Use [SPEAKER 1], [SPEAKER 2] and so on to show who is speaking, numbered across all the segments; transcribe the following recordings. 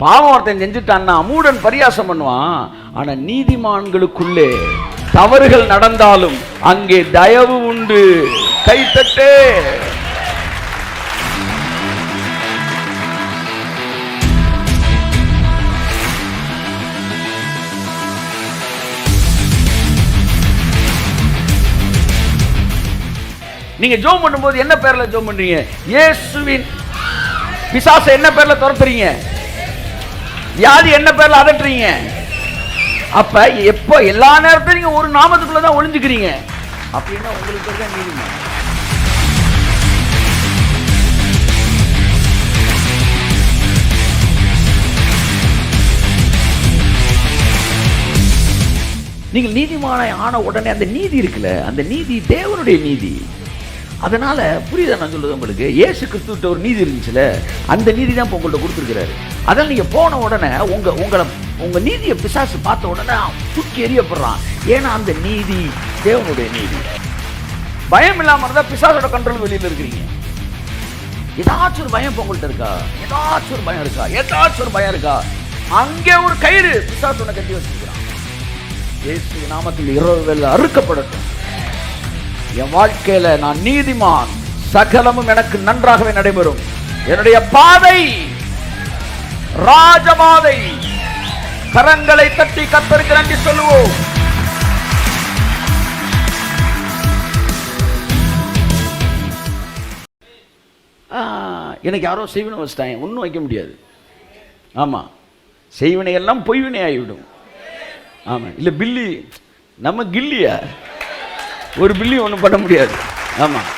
[SPEAKER 1] பாவம் ஒருத்தன் செஞ்சுட்டான்னா மூடன் பரியாசம் பண்ணுவான். ஆனா நீதிமான்களுக்குள்ளே தவறுகள் நடந்தாலும் அங்கே தயவு உண்டு. கைத்தட்டு. நீங்க ஜெபம் பண்ணும்போது என்ன பேர்ல ஜெபம் பண்றீங்க? இயேசுவின். பிசாசை என்ன பேர்ல துரத்துறீங்க? வியாதி என்ன பேர்ல அதட்டுறீங்க? அப்ப எப்ப எல்லா நேரத்திலும் நீங்க ஒரு நாமத்துக்குள்ளதான் ஒளிஞ்சுக்கிறீங்க அப்படின்னா உங்களுக்கு தான் நீதிமான். நீங்கள் நீதிமானை ஆன உடனே அந்த நீதி இருக்குல்ல, அந்த நீதி தேவனுடைய நீதி. அதனால புரியுதா நான் சொல்றது உங்களுக்கு? இயேசு கிறிஸ்துவிட்ட ஒரு நீதி இருந்துச்சுல, அந்த நீதி தான் இப்போ உங்கள்கிட்ட கொடுத்துருக்கிறாரு. அதனால நீங்க போன உடனே உங்க நீதியை பிசாசு பார்த்த உடனே தூக்கி எறியப்படுறான். ஏன்னா அந்த நீதி தேவனுடைய நீதி. பயம் இல்லாம இருந்தா பிசாசோட கண்ட்ரோல் வெளியில இருக்கிறீங்க. ஏதாச்சும் ஒரு பயம் உங்கள்கிட்ட இருக்கா? ஏதாச்சும் ஒரு பயம் இருக்கா? ஏதாச்சும் ஒரு பயம் இருக்கா? அங்கே ஒரு கயிறு பிசாசோட கட்டி வச்சிருக்கிறான். இயேசு நாமத்தில் இரவு வேளை அறுக்கப்படட்டும். என் வாழ்க்கையில நான் நீதிமான், சகலமும் எனக்கு நன்றாகவே நடைபெறும். என்னுடைய பாதை ராஜபாதை. கரங்களை தட்டி கர்த்தருக்கு நன்றி சொல்லுவோம். எனக்கு யாரோ செய்வினை வச்சிட்டாங்க, ஒன்றும் வைக்க முடியாது. ஆமா, செய்வினை எல்லாம் பொய்வினை ஆகிவிடும். ஆமா, இல்ல பில்லி நம்ம கில்லியா, ஒரு பில்லி ஒன்றும் பண்ண முடியாது. ஆமாம்,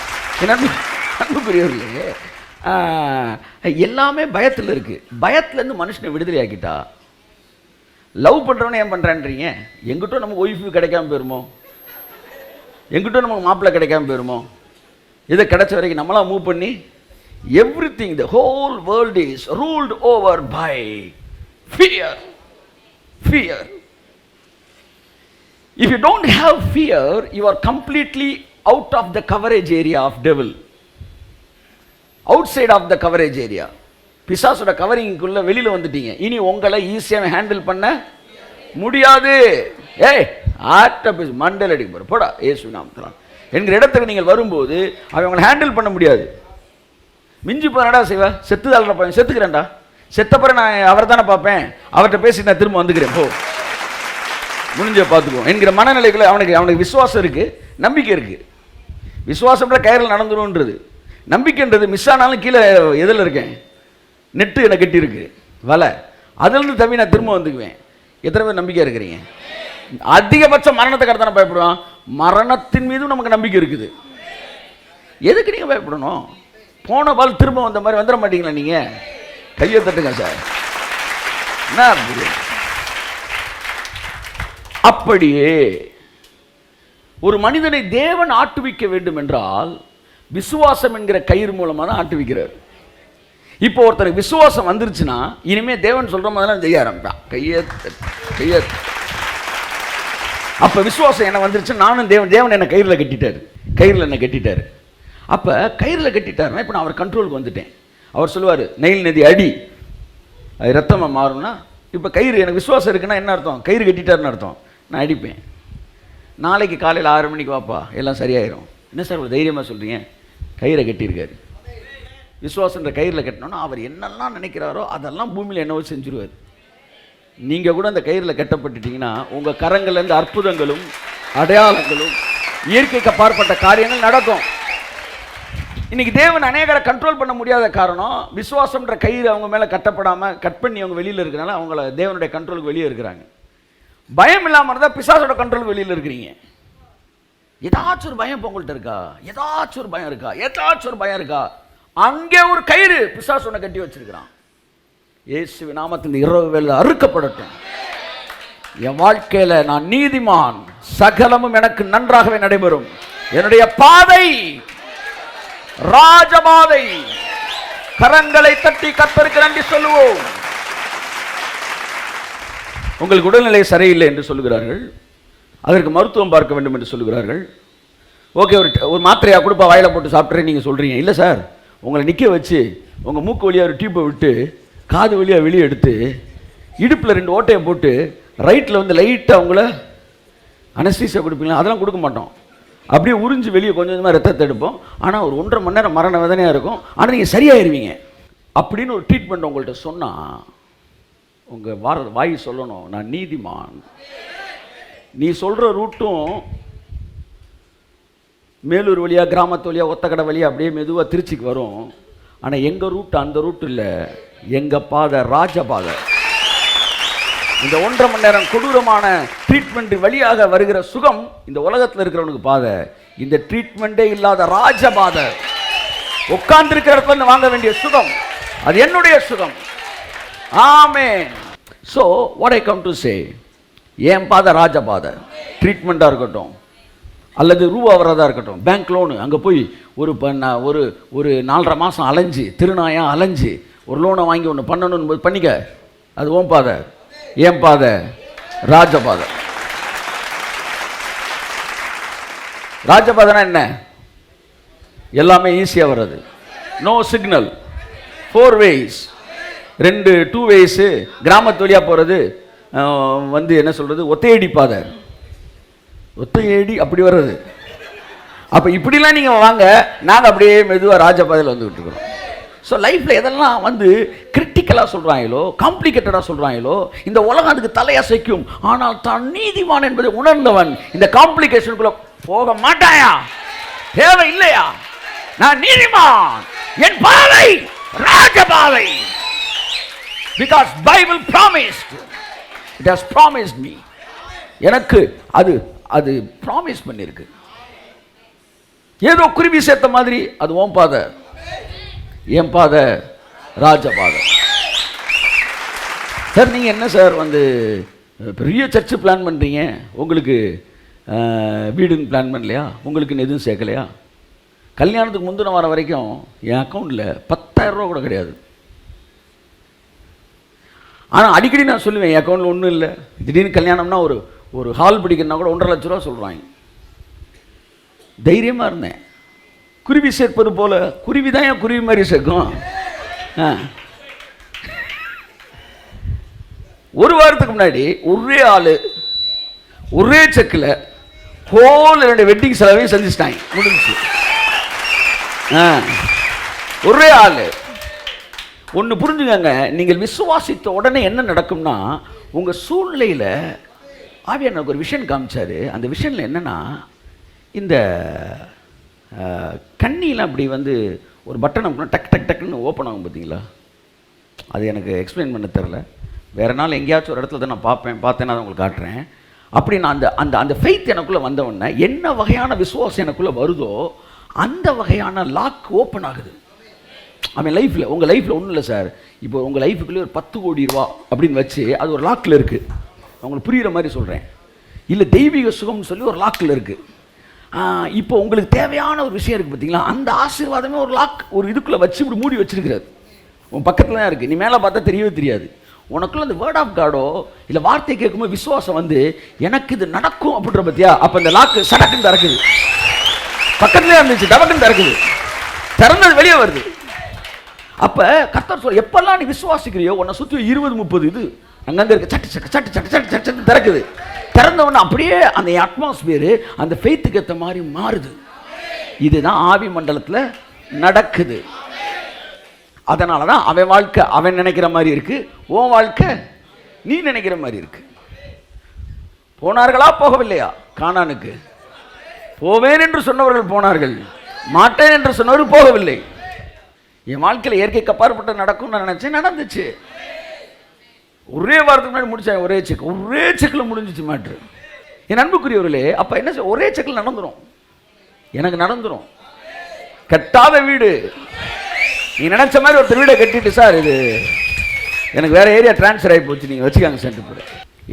[SPEAKER 1] அன்புக்குரியவர்களே, எல்லாமே பயத்தில் இருக்கு. பயத்துலேருந்து மனுஷனை விடுதலை ஆக்கிட்டா, லவ் பண்ணுறவனே ஏன் பண்ணுறான்றீங்க? எங்கிட்ட நமக்கு ஒய்ஃபு கிடைக்காம போயிருமோ? எங்கிட்ட நமக்கு மாப்பிள்ளை கிடைக்காம போயிருமோ? இதை கிடைச்ச வரைக்கும் நம்மளாம் மூவ் பண்ணி everything, the whole world is ruled over by fear. Fear. If you don't have fear, you are completely out of the coverage area of devil. Outside of the coverage area. பிசாசோட கவரிங்குள்ள வெளியில வந்துட்டீங்க. இனி உங்களை ஈஸியாக handle பண்ண முடியாது. ஏய் ஆட்ட மண்டல் அடிக்க போற போடா இயேசு நாமத்தில் என்கிற இடத்துக்கு நீங்கள் வரும்போது அவங்களை ஹேண்டில் பண்ண முடியாது. மிஞ்சி போனடா செய்வா, செத்துதாள் பார்ப்பேன், செத்துக்கிறேன்டா, செத்தப்பறம் நான் அவரை தானே பார்ப்பேன், அவர்கிட்ட பேசி நான் திரும்ப வந்துக்கிறேன், போ முடிஞ்ச பார்த்துக்குவோம் என்கிற மனநிலைக்குள்ள அவனுக்கு விசுவாசம் இருக்கு, நம்பிக்கை இருக்கு. விசுவாசம்ன்ற கயிறில் நடந்துரும்ன்றது, நம்பிக்கைன்றது மிஸ் ஆனாலும் கீழே எதில் இருக்கேன், நெட்டு என்னை கட்டி இருக்கு வலை, அதுலேருந்து தம்பி நான் திரும்ப வந்துக்குவேன். எத்தனை பேர் நம்பிக்கை இருக்கிறீங்க? அதிகபட்சம் மரணத்தை கடத்தான பயப்படுவான். மரணத்தின் மீதும் நமக்கு நம்பிக்கை இருக்குது. எதுக்கு நீங்கள் பயப்படணும்? போன பால் திரும்ப வந்த மாதிரி வந்துட மாட்டீங்களா? நீங்கள் கையை தட்டுங்க சார். என்ன அப்படியே ஒரு மனிதனை தேவன் ஆட்டுவிக்க வேண்டும் என்றால் விசுவாசம் என்கிற கயிறு மூலமாக தான் ஆட்டுவிக்கிறார். இப்போ ஒருத்தருக்கு விசுவாசம் வந்துருச்சுன்னா இனிமே தேவன் சொல்ற மாதிரிலாம் செய்ய ஆரம்பிப்பான். கையை அப்ப விசுவாசம் என்ன வந்துருச்சு, நானும் தேவன் என்னை கயிறில் கட்டிட்டாரு. அப்ப கயிறில் கட்டிட்டாருன்னா இப்போ நான் அவர் கண்ட்ரோலுக்கு வந்துட்டேன். அவர் சொல்லுவார், நெயில் நதி அடி, அது ரத்தமாக மாறும்னா, இப்போ கயிறு எனக்கு விசுவாசம் இருக்குன்னா என்ன அர்த்தம்? கயிறு கட்டிட்டாருன்னு அர்த்தம். நான் அடிப்பேன். நாளைக்கு காலையில் 6 மணிக்கு வாப்பா, எல்லாம் சரியாயிரும். என்ன சார் ஒரு தைரியமாக சொல்கிறீங்க? கயிறை கட்டியிருக்காரு. விசுவாசன்ற கயிறில் கட்டினோன்னா அவர் என்னெல்லாம் நினைக்கிறாரோ அதெல்லாம் பூமியில் என்னவோ செஞ்சுருவார். நீங்கள் கூட அந்த கயிறில் கட்டப்பட்டுட்டீங்கன்னா உங்கள் கரங்கள்லேருந்து அற்புதங்களும் அடையாளங்களும் இயற்கைக்கு அப்பாற்பட்ட காரியங்கள் நடக்கும். இன்னைக்கு தேவன் அநேகரை கண்ட்ரோல் பண்ண முடியாத காரணம் விசுவாசம்ன்ற கயிறு அவங்க மேலே கட்டப்படாமல் கட் பண்ணி அவங்க வெளியில் இருக்கிறனால அவங்கள தேவனுடைய கண்ட்ரோலுக்கு வெளியே இருக்கிறாங்க. பயம் இல்லாமல் இருந்தால் பிசாசோட கண்ட்ரோல் வெளியில் இருக்கிறீங்க. ஏதாச்சும் ஒரு பயம் உங்கள்கிட்ட இருக்கா? ஏதாச்சும் ஒரு பயம் இருக்கா? அங்கே ஒரு கயிறு பிசாசு ஒன்றை கட்டி வச்சிருக்கிறான். இயேசு நாமத்தில் இரவு வேளை அறுக்கப்படட்டும். என் வாழ்க்கையில நான் நீதிமான், சகலமும் எனக்கு நன்றாகவே நடைபெறும். என்னுடைய பாதை ராஜபாதை. கரங்களை தட்டி கர்த்தருக்கு நன்றி சொல்லுவோம். உங்களுக்கு உடல்நிலை சரியில்லை என்று சொல்லுகிறார்கள், அதற்கு மருத்துவம் பார்க்க வேண்டும் என்று சொல்லுகிறார்கள். ஓகே, ஒரு மாத்திரையா கொடுப்பா வாயில போட்டு சாப்பிட்றேன் நீங்கள் சொல்கிறீங்க. இல்லை சார், உங்களை நிற்க வச்சு உங்கள் மூக்கு வழியாக ஒரு டியூப்பை விட்டு காது வழியாக வெளியே எடுத்து இடுப்பில் 2 ஓட்டையை போட்டு ரைட்டில் வந்து லைட்டாக அவங்கள அனஸ்தீசியா கொடுப்பீங்களா? அதெல்லாம் கொடுக்க மாட்டோம். அப்படியே உறிஞ்சு வெளியே கொஞ்சம் கொஞ்சமாக ரத்தத்தை எடுப்போம். ஆனால் ஒரு 1.5 மணி நேரம் மரண வேதனையாக இருக்கும். ஆனால் நீங்கள் சரியாயிருவீங்க அப்படின்னு ஒரு ட்ரீட்மெண்ட் உங்கள்கிட்ட சொன்னால் உங்கள் வாய் சொல்லணும், நான் நீதிமான். நீ சொல்கிற ரூட்டும் மேலூர் வழியாக, கிராமத்து வழியாக, ஒத்தக்கடை வழியாக அப்படியே மெதுவாக திருச்சிக்கு வரும். ஆனால் எங்கள் ரூட்டு அந்த ரூட்டு இல்லை, எங்கள் பாதை ராஜபாதை. இந்த 1.5 மணி நேரம் கொடூரமான ட்ரீட்மெண்ட் வழியாக வருகிற சுகம் இந்த உலகத்தில் இருக்கிறவனுக்கு பாதை. இந்த ட்ரீட்மெண்ட்டே இல்லாத ராஜபாதை, உட்கார்ந்து இருக்கிற இடத்துல வாங்க வேண்டிய சுகம், அது என்னுடைய சுகம். Amen. So what I come to say, என் பாதை ராஜபாதை. ட்ரீட்மெண்ட்டாக இருக்கட்டும் அல்லது ரூபா வரதாக இருக்கட்டும், பேங்க் லோனு, அங்கே போய் ஒரு 4.5 மாதம் அலைஞ்சு திருநாயாக அலைஞ்சு ஒரு லோனை வாங்கி ஒன்று பண்ணணும்னு பண்ணிக்க, அது ஓம் பாதை. ஏன் பாதை ராஜபாதை. ராஜபாதைனா என்ன? எல்லாமே ஈஸியாக வர்றது. No signal, 4 ways, 2 ways. கிராமத்து வழியாக போகிறது வந்து என்ன சொல்கிறது, ஒத்தையடி பாதை. ஒத்தையடி அப்படி வர்றது. அப்போ இப்படிலாம் நீங்கள் வாங்க, நாங்கள் அப்படியே மெதுவாக ராஜபாதையில் வந்துக்கிட்டு இருக்கிறோம். ஸோ லைஃப்பில் எதெல்லாம் வந்து கிரிட்டிக்கலாக சொல்கிறாங்களோ, காம்ப்ளிகேட்டடாக சொல்கிறாங்களோ, இந்த உலகம் அதுக்கு தலையசைக்கும். ஆனால் தான் நீதிமான் என்பதை உணர்ந்தவன் இந்த காம்ப்ளிகேஷனுக்குள்ளே போக மாட்டாயா? தேவை இல்லையா? நான் நீதிமான், என் பாதை ராஜபாதை. Because Bible promised, it has promised me. எனக்கு அது ப்ராமிஸ் பண்ணியிருக்கு. ஏதோ குருவி சேர்த்த மாதிரி அது ஓம் பாதை, என் பாதை ராஜபாதை. சார் நீங்கள் என்ன சார் வந்து பெரிய சர்ச்சு பிளான் பண்ணுறீங்க, உங்களுக்கு வீடுன்னு பிளான் பண்ணலையா, உங்களுக்குன்னு எதுவும் சேர்க்கலையா? கல்யாணத்துக்கு முந்தின வாரம் வரைக்கும் என் அக்கௌண்ட்டில் 10,000 ரூபா கூட கிடையாது. ஆனால் அடிக்கடி நான் சொல்லுவேன், என் அக்கௌண்ட்டில் ஒன்றும் இல்லை. திடீர்னு கல்யாணம்னா ஒரு ஹால் பிடிக்கணும்னா கூட 1.5 லட்ச ரூபா சொல்கிறாங்க. தைரியமாக இருந்தேன். குருவி சேர்ப்பது போல, குருவி தான் என் குருவி மாதிரி சேர்க்கும். ஒரு வாரத்துக்கு முன்னாடி ஒரே ஆள் ஒரே செக்கில் ஹோல் 2 வெட்டிங் செலவையும் சந்திச்சிட்டாங்க, முடிஞ்சு. ஒரே ஆள். ஒன்று புரிஞ்சுக்கங்க, நீங்கள் விசுவாசித்த உடனே என்ன நடக்கும்னா, உங்கள் சூழ்நிலையில் ஆவியானவர் ஒரு விஷயம் காமிச்சார். அந்த விஷயத்தில் என்னென்னா, இந்த கண்ணிலாம் அப்படி வந்து ஒரு பட்டன் அப்படின்னா டக் டக் டக்குன்னு ஓப்பன் ஆகும் பார்த்தீங்களா? அது எனக்கு எக்ஸ்பிளைன் பண்ண தெரில. வேறு நாள் எங்கேயாச்சும் ஒரு இடத்துல தான் நான் பார்த்தேன்னா அதை உங்களுக்கு காட்டுறேன். அப்படி நான் அந்த அந்த ஃபெய்த் எனக்குள்ளே வந்தவொடனே என்ன வகையான விசுவாசம் எனக்குள்ளே வருதோ அந்த வகையான லாக் ஓப்பன் ஆகுது. அவன் லைஃப்பில், உங்கள் லைஃப்பில் ஒன்றும் இல்லை சார், இப்போ உங்கள் லைஃபுக்குள்ளே ஒரு 10 கோடி ரூபா அப்படின்னு வச்சு அது ஒரு லாக்கில் இருக்குது. உங்களுக்கு புரிகிற மாதிரி சொல்கிறேன். இல்லை தெய்வீக சுகம்னு சொல்லி ஒரு லாக்கில் இருக்குது. இப்போ உங்களுக்கு தேவையான ஒரு விஷயம் இருக்குது பார்த்தீங்களா, அந்த ஆசீர்வாதமே ஒரு லாக், ஒரு இதுக்குள்ளே வச்சு இப்படி மூடி வச்சிருக்கிறாரு. உன் பக்கத்தில் தான் இருக்குது, நீ மேலே பார்த்தா தெரியவே தெரியாது. உனக்குள்ள அந்த வேர்ட் ஆஃப் காடோ இல்லை வார்த்தை கேட்கும்போது விசுவாசம் வந்து எனக்கு இது நடக்கும் அப்படின்ற பற்றியா, அப்போ இந்த லாக்கு சடக்குன்னு திறக்குது. பக்கத்துலேயே இருந்துச்சு, டபக்குன்னு திறக்குது, திறந்தது வெளியே வருது. அப்போ கர்த்தர் சொல்ல, எப்பெல்லாம் நீ விசுவாசிக்கிறியோ உன்னை சுற்றி 20-30 இது அங்கங்கே இருக்கு, சட்டு சட்டு சட்டு சட்டு சட்டு சட்டு சட்டு திறக்குது. திறந்தவொன்னே அப்படியே அந்த அட்மாஸ்பியரு அந்த ஃபெய்த்துக்கு ஏற்ற மாதிரி மாறுது. இதுதான் ஆவி மண்டலத்தில் நடக்குது. அதனால தான் அவன் வாழ்க்கை அவன் நினைக்கிற மாதிரி இருக்கு, உன் வாழ்க்கை நீ நினைக்கிற மாதிரி இருக்கு. போனார்களா போகவில்லையா கானானுக்கு? போவேன் என்று சொன்னவர்கள் போனார்கள், மாட்டேன் என்று சொன்னவர்கள் போகவில்லை. என் வாழ்க்கையில் இயற்கைக்கு அப்பாற்பட்ட நடக்கும்னு நான் நினைச்சேன், நடந்துச்சு. ஒரே வாரத்துக்கு முன்னாடி முடிச்சேன், ஒரே செக்கில் முடிஞ்சிச்சு மேட்ரு. என் அன்புக்குரியவர்களே, அப்போ என்ன ஒரே செக்கில் நடந்துடும், எனக்கு நடந்துடும். கட்டாத வீடு, நீ நினைச்ச மாதிரி ஒருத்தர் வீடை கட்டிட்டு, சார் இது எனக்கு வேற ஏரியா டிரான்ஸ்ஃபர் ஆகி போச்சு, நீங்கள் வச்சுக்காங்க சென்டர் போட,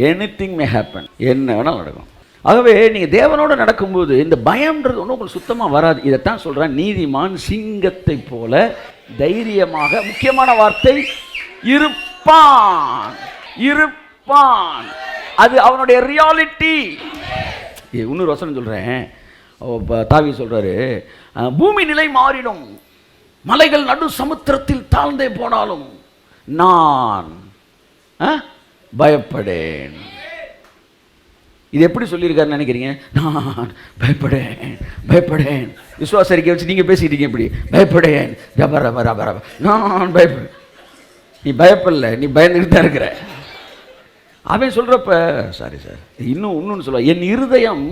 [SPEAKER 1] எனிதிங் மே ஹேப்பன், என்ன வேணாலும் நடக்கும். ஆகவே நீங்கள் தேவனோடு நடக்கும்போது இந்த பயம்ன்றது ஒன்றும் உங்களுக்கு சுத்தமாக வராது. இதைத்தான் சொல்கிறேன், நீதிமான் சிங்கத்தை போல தைரியமாக, முக்கியமான வார்த்தை இருப்பான், இருப்பான். அது அவனுடைய ரியாலிட்டி. இன்னொரு வசனம் சொல்கிறேன், தாவீது சொல்கிறாரு, பூமி நிலை மாறிடும், மலைகள் நடு சமுத்திரத்தில் தாழ்ந்தே போனாலும் நான் பயப்படேன். இது எப்படி சொல்லியிருக்காருன்னு நினைக்கிறீங்க? நான் பயப்படேன். விசுவாச அறிக்கை வச்சு நீங்கள் பேசிக்கிட்டீங்க இப்படி, பயப்படேன் நான் பயப்படேன். நீ பயப்படல, நீ பயந்துட்டு தான் இருக்கிற. அவன் சொல்கிறப்ப சாரி சார் இன்னொன்று சொல்லுவான், என் இருதயம்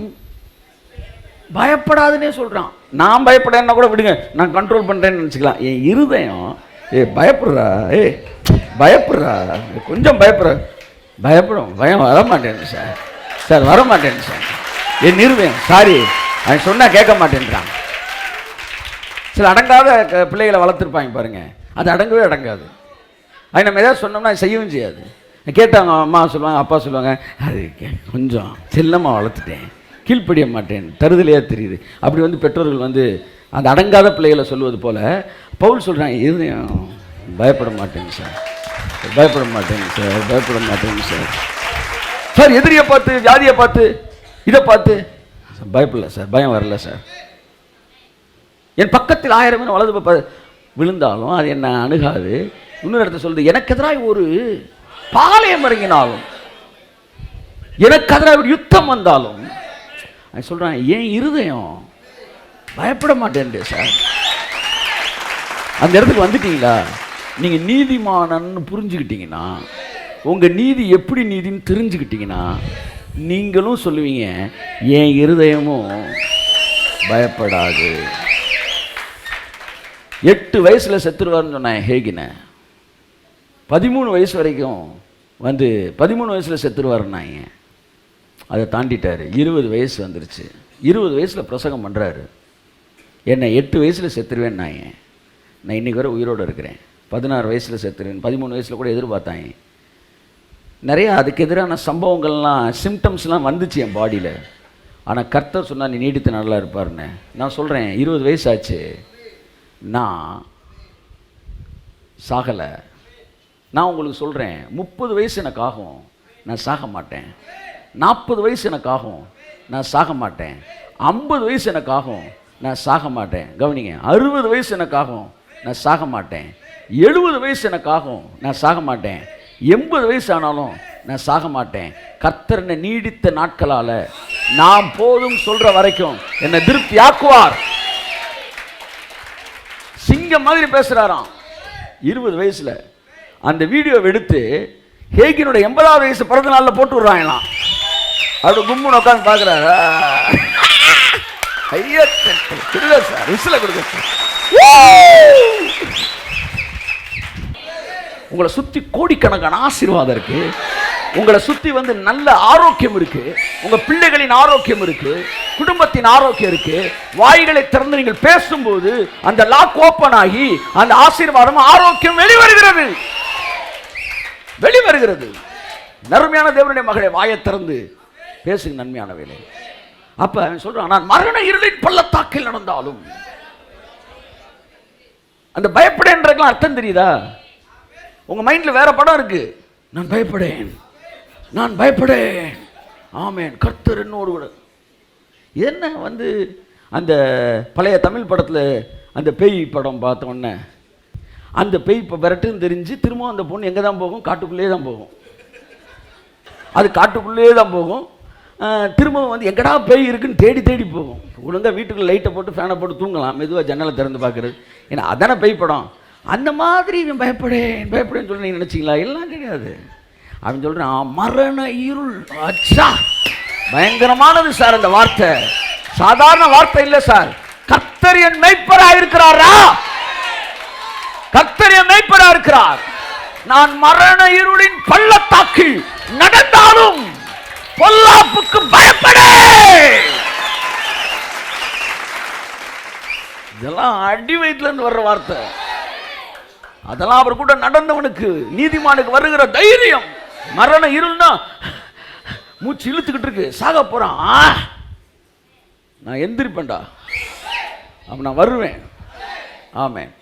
[SPEAKER 1] பயப்படாதுன்னே சொல்கிறான். நான் பயப்படேன்னா கூட விடுங்க, நான் கண்ட்ரோல் பண்ணுறேன்னு நினச்சிக்கலாம். என் இருதயம் பயப்படுறா, பயப்படுறா, கொஞ்சம் பயப்படும், பயம் வரமாட்டேன்னு சார் வரமாட்டேன்னு சார். என் இருதயம் சாரி அவன் சொன்னால் கேட்க மாட்டேன்றான். சில அடங்காத பிள்ளைகளை வளர்த்துருப்பாங்க பாருங்க, அது அடங்கவே அடங்காது. அது நம்ம ஏதாவது சொன்னோம்னா செய்யவும் செய்யாது. கேட்டாங்க, அம்மா சொல்லுவாங்க, அப்பா சொல்லுவாங்க, அது கொஞ்சம் செல்லமாக வளர்த்துட்டேன், கீழ்ப்படிய மாட்டேன், தருதலையாக தெரியுது. அப்படி வந்து பெற்றோர்கள் வந்து அந்த அடங்காத பிள்ளைகளை சொல்வது போல பவுல் சொல்கிறாங்க, இருதயம் பயப்பட மாட்டேங்க சார், பயப்பட மாட்டேங்க சார். சார் எதிரியை பார்த்து, வியாதியை பார்த்து, இதை பார்த்து பயப்படல சார், பயம் வரல சார். என் பக்கத்தில் 1000 பேர் வலது விழுந்தாலும் அது என்ன அணுகாது. இன்னொரு இடத்துல சொல்லுது, எனக்கு எதிராக ஒரு பாளையம் இறங்கினாலும், எனக்கு எதிராக ஒரு யுத்தம் வந்தாலும் சொல்றான், ஏன் இருதயம் பயப்பட மாட்டேன் சார். அந்த இடத்துக்கு வந்துட்டீங்களா? நீங்க நீதிமானன்னு புரிஞ்சுக்கிட்டீங்கன்னா, உங்க நீதி எப்படி நீதின்னு தெரிஞ்சுக்கிட்டீங்கன்னா, நீங்களும் சொல்லுவீங்க, என் இருதயமும் பயப்படாது. 8 வயசுல செத்துருவார்னு சொன்னேன் ஹேகின. 13 வயசு வரைக்கும் வந்து 13 வயசுல செத்துருவாருன்னாங்க. அதை தாண்டிட்டாரு. 20 வயசு வந்துருச்சு. 20 வயசுல பிரசங்கம் பண்றாரு, என்னை 8 வயசுல செத்துருவேன்னாங்க. நான் இன்னைக்கு வரை உயிரோடு இருக்கிறேன். 16 வயசுல செத்துருவேன், 13 வயசுல கூட எதிர்பார்த்தாங்க. நிறைய அதுக்கு எதிரான சம்பவங்கள்லாம், சிம்டம்ஸ்லாம் வந்துச்சு என் பாடியில். ஆனால் கர்த்தர் சொன்னால், நீ நீடித்து நல்லா இருப்பாருன்னு. நான் சொல்கிறேன், 20 வயசு ஆச்சு, நான் சாகலை. நான் உங்களுக்கு சொல்கிறேன், 30 வயசு எனக்கு ஆகும், நான் சாக மாட்டேன். 40 வயசு எனக்கு ஆகும், நான் சாக மாட்டேன். 50 வயசு எனக்கு ஆகும், நான் சாக மாட்டேன். கவனிங்க, 60 வயசு எனக்கு ஆகும், நான் சாக மாட்டேன். 70 வயசு எனக்கு ஆகும், நான் சாக மாட்டேன். 80 வயசு ஆனாலும் நான் சாக மாட்டேன். கர்த்தர் என்னை நீடித்த நாட்களால் நான் போதும் சொல்ற வரைக்கும் என்னை திருப்தி ஆக்குவார். சிங்கம் மாதிரி பேசுறாராம் 20 வயசுல. அந்த வீடியோவை எடுத்து ஹேகினுடைய 80வது வயசு பிறந்த நாளில் போட்டு விடுறாங்களாம். அப்படி கும்முன்னு உட்காந்து பார்க்குறாரு. ஐயா சார், விசில கொடுக்க. உங்களை சுற்றி கோடிக்கணக்கான ஆசீர்வாதம் இருக்கு. உங்களை சுற்றி வந்து நல்ல ஆரோக்கியம் இருக்கு. உங்க பிள்ளைகளின் ஆரோக்கியம் இருக்கு, குடும்பத்தின் ஆரோக்கியம் இருக்கு. வாய்களை திறந்து நீங்கள் பேசும்போது அந்த லாக் ஓப்பன் ஆகி அந்த ஆசீர்வாதம், ஆரோக்கியம் வெளிவருகிறது. நன்மையான தேவனுடைய மகளே, வாயை திறந்து பேசுங்க நன்மையான வேலை. அப்ப அவன் சொல்றான், நான் மரண இருளின் பள்ளத்தாக்கில் நடந்தாலும். அந்த பயப்படேன்றதுக்கு அர்த்தம் தெரியுதா? உங்க மைண்ட்ல வேற படம் இருக்கு. நான் பயப்படேன், ஆமென், கர்த்தர் என்னோடு கூட. என்ன வந்து அந்த பழைய தமிழ் படத்தில் அந்த பேய் படம் பார்த்த உடனே அந்த பேய் இப்போ விரட்டுன்னு தெரிஞ்சு திரும்ப அந்த பொண்ணு எங்கே தான் போகும்? காட்டுக்குள்ளேயே தான் போகும். அது காட்டுக்குள்ளேயே தான் போகும். திரும்பவும் வந்து எங்கடா பேய் இருக்குன்னு தேடி போகும். ஒழுங்காக வீட்டுக்குள்ள லைட்டை போட்டு ஃபேனை போட்டு தூங்கலாம், மெதுவாக ஜன்னலை திறந்து பார்க்குறது. ஏன்னா அதானே பேய் படம். அந்த மாதிரி பயப்படேன்னு சொல்லி நீங்கள் நினச்சிங்களா? எல்லாம் கிடையாது. அவன் சொல்கிறான், மரண இருள். அச்சா, பயங்கரமானது சார் அந்த வார்த்தை. சாதாரண வார்த்தை இல்லை சார். கர்த்தர் என் மேய்ப்பராக இருக்கிறாரா? கர்த்தர் என் மேய்ப்பராக இருக்கிறார். நான் மரண இருளின் பள்ளத்தாக்கில் நடந்தாலும் பொல்லாப்புக்கு பயப்படேன். இதெல்லாம் அடி வயிற்றுல இருந்து வர்ற வார்த்தை. அதெல்லாம் அவர் கூட நடந்தவனுக்கு, நீதிமானுக்கு வருகிற தைரியம். மரண இருள்னா மூச்சு இழுத்துக்கிட்டு இருக்கு, சாக போறான், நான் எந்திரிப்பேன்டா, அப்ப நான் வருவேன். ஆமென்.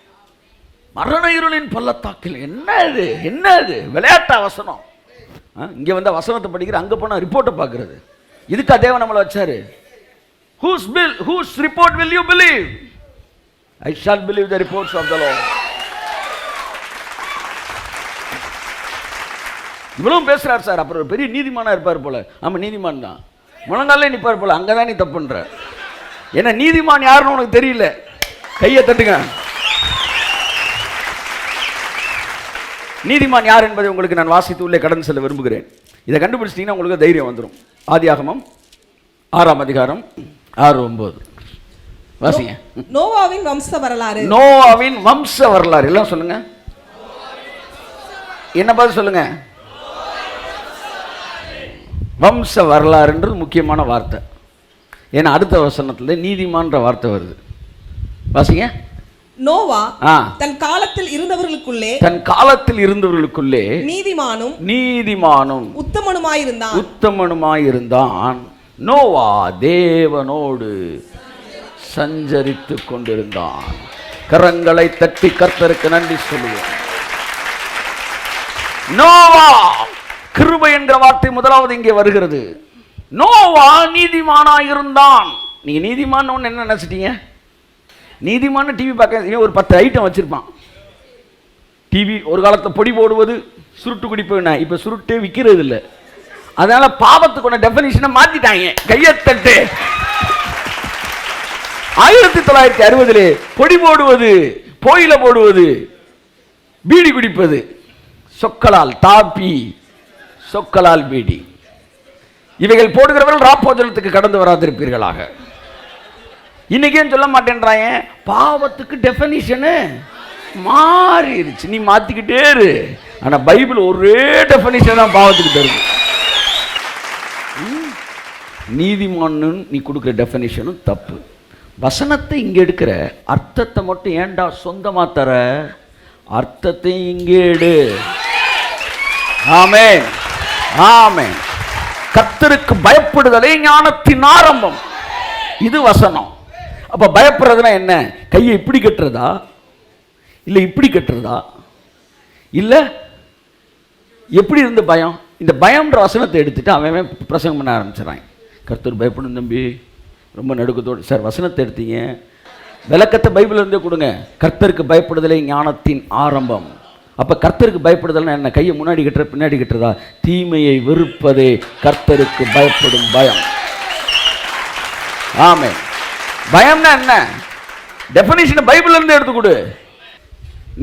[SPEAKER 1] மரண இருளின் பள்ளத்தாக்கில். என்ன இது விளையாட்டா வசனம்? இங்க வந்த வசனத்தை படிக்கிற, அங்க போனா ரிப்போர்ட்டை பார்க்கிறது. இதுக்கா தேவன் நம்மளை வச்சாரு? Whose report will you believe? I shall believe the reports of the Lord. இவ்வளவு பேசுறாரு சார், அப்புறம் ஒரு பெரிய நீதிமானா இருப்பார் போல. ஆமா நீதிமான் தான், முழங்காலே நிற்பார் போல. அங்கதான் நீ தப்புன்ற. ஏன்னா நீதிமான் யாருன்னு உனக்கு தெரியல. கையை தட்டுங்க. நீதிமான் யார் என்பதை உங்களுக்கு நான் வாசித்து உள்ளே கடந்து செல்ல விரும்புகிறேன். இதை கண்டுபிடிச்சிட்டீங்கன்னா உங்களுக்கு தைரியம் வந்துடும். ஆதியாகமம் 6ஆம் அதிகாரம் 6-9 வாசிங்க.
[SPEAKER 2] நோவாவின் வம்ச வரலாறு.
[SPEAKER 1] நோவாவின் வம்ச வரலாறு. எல்லாம் சொல்லுங்க. என்ன பார்த்து சொல்லுங்க. வம்ச வரலாறுன்றது முக்கியமான வார்த்தை. ஏன்னா அடுத்த வசனத்துல நீதிமான்ற வார்த்தை வருது. வாசிங்க.
[SPEAKER 2] நோவா தன் காலத்தில் இருந்தவர்களுக்குள்ளே நீதிமானும் உத்தமனுமாயிருந்தான். நோவா தேவனோடு சஞ்சரித்து கொண்டிருந்தான். கரங்களை தட்டி கர்த்தருக்கு நன்றி சொல்லுவோம். நோவா, கிருபை என்கிற வார்த்தை முதலாவது இங்கே வருகிறது. நோவா நீதிமானாயிருந்தான். நீங்க நீதிமான் என்ன நினைச்சிட்டீங்க? நீதிமான டிவி பார்க்க ஒரு 10 ஐட்டம் வச்சிருப்பான். டிவி ஒரு காலத்தை பொடி போடுவது, சுருட்டு குடிப்பதுனா இப்ப சுருட்டே விற்கிறது இல்லை. அதனால பாவத்துக்கு டெஃபினிஷனை மாத்திட்டாங்க. கையத்தட்டு. 1960 பொடி போடுவது, போயில போடுவது, பீடி குடிப்பது, சொக்கலால் தாப்பி, சொக்கலால் பீடி, இவைகள் போடுகிறவர்கள் ராப்போஜனத்துக்கு கடந்து வராதிருப்பீர்களாக. இன்னைக்கே சொல்ல மாட்டேன்றாங்க. பாவத்துக்கு டெஃபினிஷனு மாறிடுச்சு. நீ மாத்திக்கிட்டே இரு. ஆனா பைபிள் ஒரே டெஃபினிஷன் தான் பாவத்துக்கு தருது. நீதிமான்னு நீ கொடுக்குற டெஃபினிஷனும் தப்பு. வசனத்தை இங்க எடுக்கிற அர்த்தத்தை மட்டும் ஏண்டா சொந்தமா தர? அர்த்தத்தை இங்கே எடு. ஆமென், ஆமென். கர்த்தருக்கு பயப்படுதலே ஞானத்தின் ஆரம்பம். இது வசனம். அப்ப பயப்படுறதுனா என்ன? கையை இப்படி கட்டுறதா, இல்ல இப்படி கட்டுறதா, இல்ல எப்படி இருந்த பயம்? இந்த பயம்ன்ற வசனத்தை எடுத்துட்டு அவன் பிரசங்கம் பண்ண ஆரம்பிச்சிடறான். கர்த்தர் பயப்படும் தம்பி, ரொம்ப நடுக்கத்தோடு. சார் வசனத்தை எடுத்தீங்க, விளக்கத்தை பைபிள் இருந்தே கொடுங்க. கர்த்தருக்கு பயப்படுதலே ஞானத்தின் ஆரம்பம். அப்ப கர்த்தருக்கு பயப்படுதல்னா என்ன? கையை முன்னாடி கட்டுற பின்னாடி கட்டுறதா? தீமையை வெறுப்பதே கர்த்தருக்கு பயப்படும் பயம். ஆமென். பயம்னா என்ன? டெஃபினிஷன் பைபிள்ல இருந்து எடுத்து கொடு.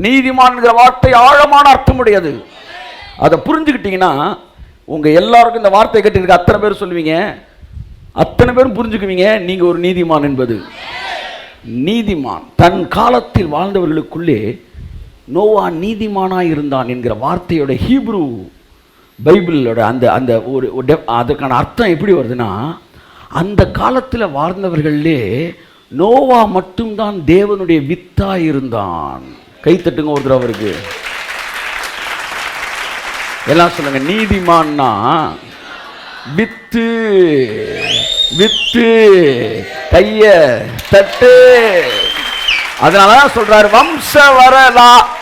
[SPEAKER 2] நீதிமான்ங்கிற வார்த்தை ஆழமான அர்த்தம் உடையது. அதை புரிஞ்சுக்கிட்டீங்கன்னா உங்க எல்லாருக்கும் இந்த வார்த்தை கேட்டிருக்க அத்தனை பேர் சொல்லுவீங்க, அத்தனை பேரும் புரிஞ்சுக்குவீங்க நீங்க ஒரு நீதிமான் என்பது. நீதிமான் தன் காலத்தில் வாழ்ந்தவர்களுக்குள்ளே நோவா நீதிமானாய் இருந்தான் என்கிற வார்த்தையோட ஹீப்ரு பைபிளோட அந்த அந்த ஒரு அதுக்கான அர்த்தம் எப்படி வருதுன்னா, அந்த காலத்தில் வாழ்ந்தவர்களே நோவா மட்டும்தான் தேவனுடைய வித்தா இருந்தான். கை தட்டுங்க ஒரு தடவை அவருக்கு. எல்லாம் சொல்லுங்க. நீதிமான்னா வித்து, வித்து, கைய தட்டு. அதனாலதான் சொல்றாரு வம்ச வரலாறு.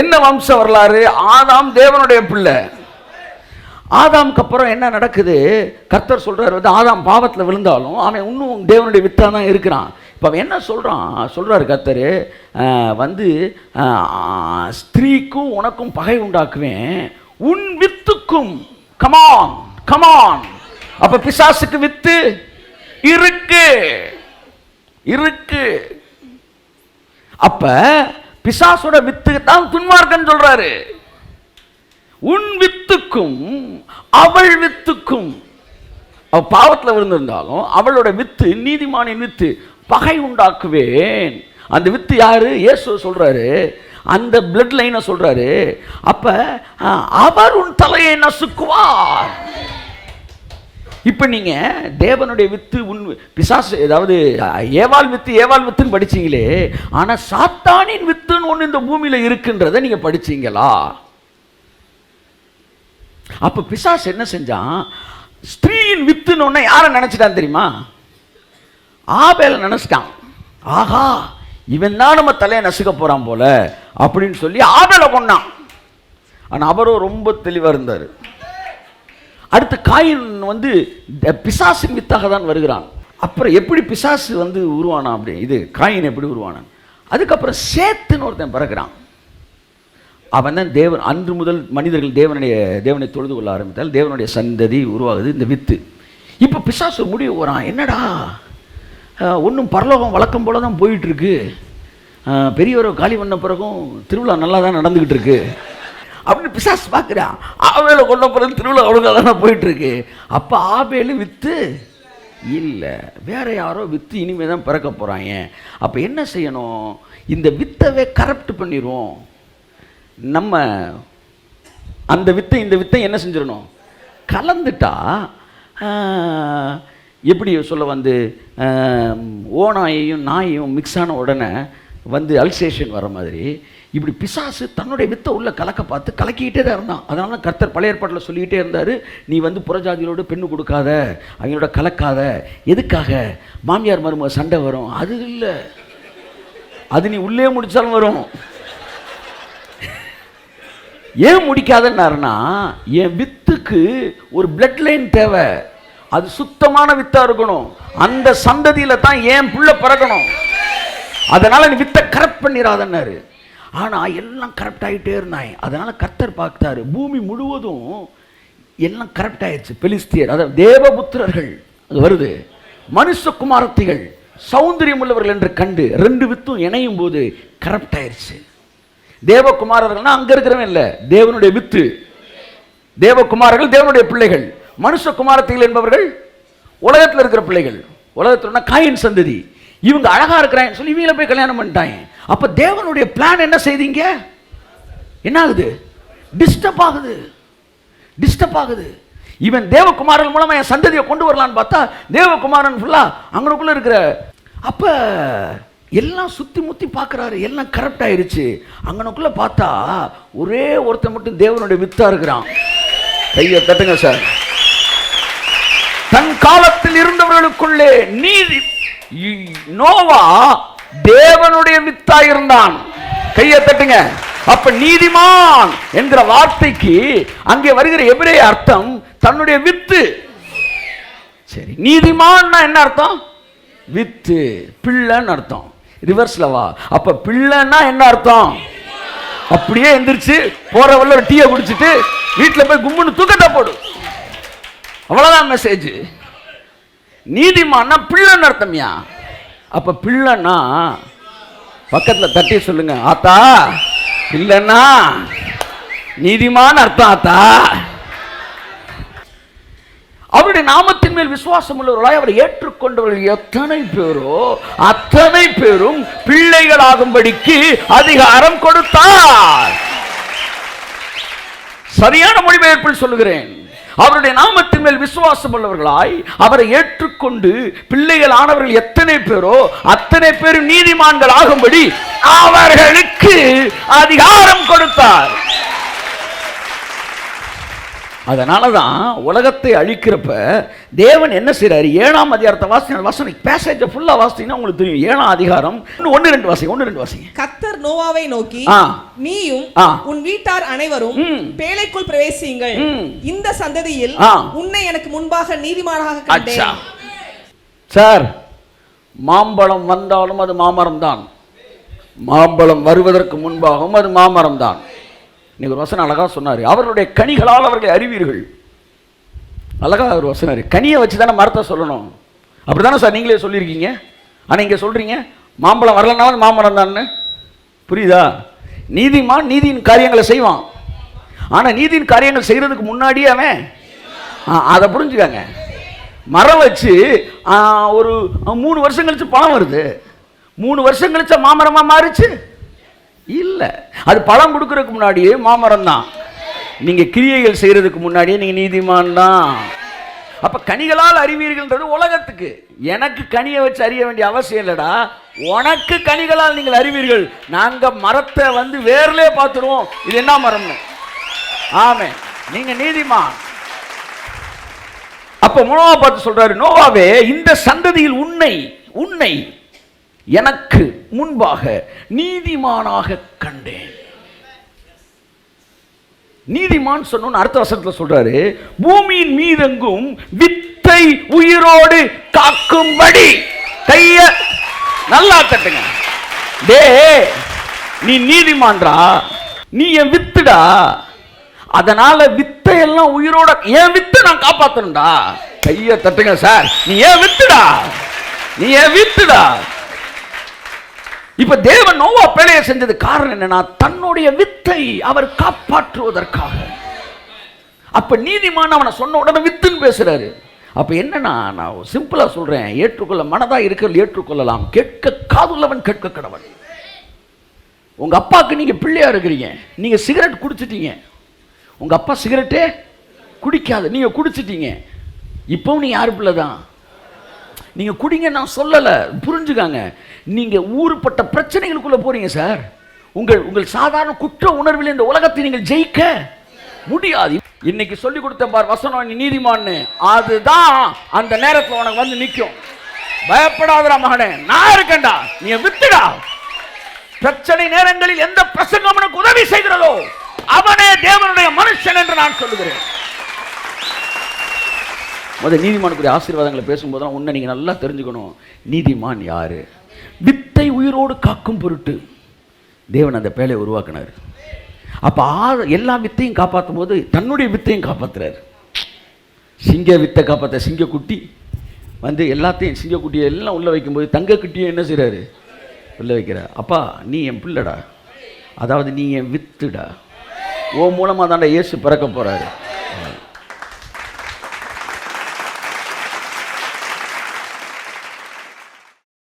[SPEAKER 2] என்ன வம்ச வரலாறு? ஆதாம் தேவனுடைய பிள்ளை. ஆதாமுக்கு அப்புறம் என்ன நடக்குது? கர்த்தர் சொல்றாரு ஆதாம் பாவத்தில் விழுந்தாலும் அவன் இன்னும் தேவனுடைய வித்தா தான் இருக்கிறான். இப்போ அவன் என்ன சொல்றாரு கர்த்தர் ஸ்திரீக்கும் உனக்கும் பகை உண்டாக்குவேன், உன் வித்துக்கும். Come on come on. அப்ப பிசாசுக்கு வித்து இருக்கு இருக்கு. அப்ப பிசாசோட வித்து தான் துன்மார்க்கன் சொல்றாரு. உன் வித்துக்கும் அவள் வித்துக்கும். அவ பாவத்தில் விழுந்திருந்தாலும் அவளோட வித்து, நீதிமானின் வித்து, பகை உண்டாக்குவேன். அந்த வித்து யாரு? இயேசு சொல்றாரு. அந்த பிளட் லைனை சொல்றாரு. அப்ப அவர் உன் தலையை நசுக்குவார். இப்ப நீங்க தேவனுடைய வித்து உன் பிசாசு, ஏதாவது ஏவாள் வித்து ஏவாள் வித்துன்னு படிச்சீங்களே, ஆனா சாத்தானின் வித்துன்னு ஒண்ணு இந்த பூமியில இருக்குன்றத நீங்க படிச்சீங்களா? அப்ப பிசாசு என்ன செஞ்சான்? ஸ்திரீயின் வித்துன்னு ஒண்ணு யார நினைச்சிட்டான் தெரியுமா? ஆபேல நினைச்சிட்டான். ஆஹா, இவன் தான் நம்ம தலையை நசுக்க போறான் போல அப்படின்னு சொல்லி ஆபேல கொண்டான். ஆனா அவரும் ரொம்ப தெளிவா இருந்தாரு. அடுத்து காயின் பிசாசின் வித்தாக தான் வருகிறான். அப்புறம் எப்படி பிசாசு உருவானா? அப்படி இது காயின் எப்படி உருவானான்? அதுக்கப்புறம் சேத்துன்னு ஒருத்தன் பிறகுறான்.
[SPEAKER 1] அவன் தான் தேவன். அன்று முதல் மனிதர்கள் தேவனை தொழுது கொள்ள ஆரம்பித்தால் தேவனுடைய சந்ததி உருவாகுது, இந்த வித்து. இப்போ பிசாசு முடிவு வரான், என்னடா ஒன்றும் பரலோகம் வழக்கம் போல தான் போயிட்டுருக்கு, பெரியவரை காலி பண்ண பிறகும் திருவிழா நல்லா தான் நடந்துக்கிட்டு இருக்கு அப்படின்னு பிசாசு பார்க்குறான். ஆவேலை கொண்ட பிறகு திருவிழா ஒழுங்காக தானே போயிட்டுருக்கு. அப்போ ஆவேலு வித்து இல்லை, வேற யாரோ வித்து இனிமேல் தான் பிறக்க போகிறாங்க. அப்போ என்ன செய்யணும், இந்த வித்தவே கரப்ட் பண்ணிடுவோம். நம்ம அந்த வித்தை இந்த வித்தை என்ன செஞ்சிடணும், கலந்துட்டா எப்படி சொல்ல வந்து ஓநாயையும் நாயையும் மிக்ஸ் ஆன உடனே வந்து அல்சேஷன் வர மாதிரி இப்படி பிசாசு தன்னுடைய வித்தை உள்ள கலக்க பார்த்து கலக்கிக்கிட்டே தான் இருந்தான். அதனால கர்த்தர் பழைய ஏற்பாட்டில் சொல்லிக்கிட்டே இருந்தார், நீ வந்து புறஜாதிகளோடு பெண்ணு கொடுக்காத, அவங்களோட கலக்காத. எதுக்காக, மாமியார் மருமக சண்டை வரும், அது இல்லை, அது நீ உள்ளே முடிச்சாலும் வரும். ஏன் முடிக்காதன்னாருன்னா, என் வித்துக்கு ஒரு பிளட் லைன் தேவை, அது சுத்தமான வித்தா இருக்கணும், அந்த சந்ததியில தான் ஏன் புள்ள பிறக்கணும், அதனால நீ வித்தை கரெக்ட் பண்ணிடாதன்னாரு. ஆனால் எல்லாம் கரெக்ட் ஆகிட்டே இருந்தாங்க. அதனால் கர்த்தர் பார்த்தாரு, பூமி முழுவதும் எல்லாம் கரெக்ட் ஆயிடுச்சு. பெலிஸ்தியர், அதாவது தேவபுத்திரர்கள் அது வருது, மனுஷகுமாரத்திகள் சௌந்தரியம் உள்ளவர்கள் என்று கண்டு ரெண்டு வித்தும் இணையும் போது கரெக்ட் ஆயிடுச்சு. தேவகுமாரர்கள்னா அங்கே இருக்கிறவன் இல்லை, தேவனுடைய வித்து. தேவகுமாரர்கள் தேவனுடைய பிள்ளைகள், மனுஷகுமாரத்திகள் என்பவர்கள் உலகத்தில் இருக்கிற பிள்ளைகள். உலகத்தில் காயின் சந்ததி. இவங்க அழகா இருக்கிறாங்க சொல்லி இவங்கள போய் கல்யாணம் பண்ணிட்டாங்க. அப்ப தேவனுடைய பிளான் என்ன செய்தீங்க, என்ன ஆகுது, டிஸ்டர்ப் ஆகுது. இவன் தேவகுமாரன் மூலமா என் சந்ததியை கொண்டு வரலான்னு பார்த்தா தேவகுமாரன் ஃபுல்லா அங்கனுக்குள்ள இருக்கிற. அப்ப எல்லாம் சுத்தி முத்தி பார்க்கறாரு, எல்லாம் கரெக்ட் ஆயிருச்சு. அங்கனுக்குள்ள பார்த்தா ஒரே ஒருத்தன் மட்டும் தேவனுடைய வித்தா இருக்கிறான். கையை தட்டுங்க சார். தன் காலத்தில் இருந்தவர்களுக்குள்ளே நீதி நோவா தேவனுடைய வித்தா இருந்தான். கையை தட்டுங்க. அப்ப நீதிமான் என்கிற வார்த்தைக்கு அங்கே வருகிற எபிரேய அர்த்தம் தன்னுடைய வித்து. சரி, நீதிமான் என்ன அர்த்தம், வித்து, பிள்ளைன்னு அர்த்தம். ரிவர்ஸ்ல வா. அப்ப பிள்ளைன்னா என்ன அர்த்தம், அப்படியே எந்திரிச்சு போற வல்ல ஒரு டீயை குடிச்சிட்டு வீட்டுல போய் கும்முன்னு தூக்கத்தை போடு, அவ்வளவுதான் மெசேஜ். நீதிமான்னா பிள்ளைன்னு அர்த்தம்யா. அப்ப பிள்ளைன்னா பக்கத்துல தட்டி சொல்லுங்க, ஆத்தா பிள்ளைன்னா நீதிமான் அர்த்தம். ஆத்தா அவருடைய நாமத்தின் மேல் விசுவாசம் உள்ளவர்களாய் அவரை ஏற்றுக்கொண்டவர்கள் எத்தனை பேரோ அத்தனை பேரும் பிள்ளைகளாகும்படிக்கு அதிகாரம் கொடுத்தார். சரியான மொழிபெயர்ப்பில் சொல்லுகிறேன், அவருடைய நாமத்தின் மேல் விசுவாசம் உள்ளவர்களாய் அவரை ஏற்றுக்கொண்டு பிள்ளைகள் ஆனவர்கள் எத்தனை பேரோ அத்தனை பேரும் நீதிமான்கள் ஆகும்படி அவர்களுக்கு அதிகாரம் கொடுத்தார். அதனாலதான் உலகத்தை அழிக்கிறப்ப தேவன் என்ன செய்யறாரு, 7ஆம் அதிகாரத்தை வாசிங்க, பேசேஜ் ஃபுல்லா வாசிங்கன்னா உங்களுக்கு தெரியும். 7ஆம் அதிகாரம் 1-2 வாசிங்க.
[SPEAKER 3] கர்த்தர் நோவாவை நோக்கி, நீயும் உன் வீட்டார் அனைவரும் பேழைக்குள் பிரவேசியுங்கள், இந்த சந்ததியில் உன்னை எனக்கு முன்பாக நீதிமானாக கண்டேன்.
[SPEAKER 1] சார், மாம்பழம் வந்தாலும் அது மாமரம் தான், மாம்பழம் வருவதற்கு முன்பாகவும் அது மாமரம் தான். இன்னைக்கு ஒரு வசனம் அழகா சொன்னாரு, அவருடைய கனிகளால் அவர்களை அறிவீர்கள். அழகா ஒரு வசனம், கனியை வச்சு தானே மரத்தை சொல்லணும். அப்படித்தானே சார் நீங்களே சொல்லியிருக்கீங்க. ஆனால் இங்கே சொல்றீங்க மாம்பழம் வரலனாலும் மாமரம் தான்னு. புரியுதா? நீதிமான் நீதியின் காரியங்களை செய்வான், ஆனால் நீதியின் காரியங்கள் செய்யறதுக்கு முன்னாடியே அவன் அதை புரிஞ்சுக்காங்க. மரம் வச்சு ஒரு 3 வருஷம் கழிச்சு பழம் வருது, 3 வருஷம் கழிச்ச மாமரமா மாறிச்சு இல்ல. அது பழம் கொடுக்கறதுக்கு முன்னாடியே மாமரம் தான். நீங்க கிரியைகள் செய்யறதுக்கு முன்னாடியே நீங்க நீதிமான் தான். அப்ப கனிகளால் அறிவீர்கள்ன்றது உலகத்துக்கு. எனக்கு கனியை வச்சு அறிய வேண்டிய அவசியம் இல்லடா, உனக்கு கனிகளால் நீங்கள் அறிவீர்கள். நாங்க மரத்தை வந்து வேர்லே பார்த்துருவோம், இது என்ன மரம்னு. ஆமே, நீங்க நீதிமான். அப்ப நோவா பார்த்து சொல்றாரு, நோவாவே இந்த சந்ததியில் உன்னை எனக்கு முன்பாக நீதிமானாக கண்டேன். நீதிமான் சொன்ன அடுத்த வசனத்துல சொல்றாரு, பூமியின் மீதெங்கும் வித்தை உயிரோடு காக்கும்படி. கைய நல்லா தட்டுங்க. டே, நீ நீதிமான்றா, நீ என் வித்துடா, அதனால வித்தையெல்லாம் உயிரோட என் வித்தை நான் காப்பாத்தணும்டா. கையை தட்டுங்க சார். நீ ஏன் வித்துடா, நீ ஏன் வித்துடா. இப்ப தேவன் நோவா பேழையை செஞ்சது காரணம் என்னன்னா, தன்னுடைய வித்தை அவர் காப்பாற்றுவதற்காக. அப்ப நீதிமான் அவனை சொன்ன உடனே வித்துன்னு பேசுறாரு. அப்ப என்னன்னா, நான் சிம்பிளா சொல்றேன், ஏற்றுக்கொள்ள மனதா இருக்கிறது ஏற்றுக்கொள்ளலாம், கேட்க காதுள்ளவன் கேட்க கடவன். உங்க அப்பாவுக்கு நீங்க பிள்ளையா இருக்கிறீங்க, நீங்க சிகரெட் குடிச்சிட்டீங்க, உங்க அப்பா சிகரெட்டே குடிக்காது, நீங்க குடிச்சிட்டீங்க, இப்பவும் நீங்க யாரு பிள்ளை தான். நீங்க குடிங்க நான் சொல்லல, புரிஞ்சுக்காங்க. நீங்க ஊருப்பட்ட பிரச்சனைகளுக்குள்ள போறீங்க சார். உங்கள் சாதாரண குற்ற உணர்வில் இந்த உலகத்தை நீங்கள் ஜெயிக்க முடியாது. இன்னைக்கு சொல்லி கொடுத்த பார் வசனம், நீ நீதிமான்னு, அதுதான் அந்த நேரத்தில் உனக்கு வந்து நிற்கும். பயப்படாதடா மகனே, நான் இருக்கேன்டா, நீ வித்துடா. பிரச்சனை நேரங்களில் எந்த பிரசங்கம் உனக்கு உதவி செய்கிறதோ அவனே தேவனுடைய மனுஷன் என்று நான் சொல்லுகிறேன். முதல் நீதிமானுக்குரிய ஆசீர்வாதங்களை பேசும்போது உன்னை நீங்க நல்லா தெரிஞ்சுக்கணும். நீதிமான் யாரு? வித்தை உயிரோடு காக்கும் பொருட்டு தேவன் அந்த பேழையை உருவாக்கினார். அப்ப எல்லா வித்தையும் காப்பாற்றும் போது தன்னுடைய வித்தையும் காப்பாத்துறாரு. சிங்க வித்தை காப்பாற்ற சிங்கக்குட்டி வந்து எல்லாத்தையும், சிங்கக்குட்டியை எல்லாம் உள்ள வைக்கும்போது தங்கக்குட்டியை என்ன செய்றாரு? உள்ள வைக்கிறார். அப்பா நீ என் பிள்ளைடா, அதாவது நீ என் வித்துடா, ஓ மூலமா தாண்டா இயேசு பிறக்க போறாரு.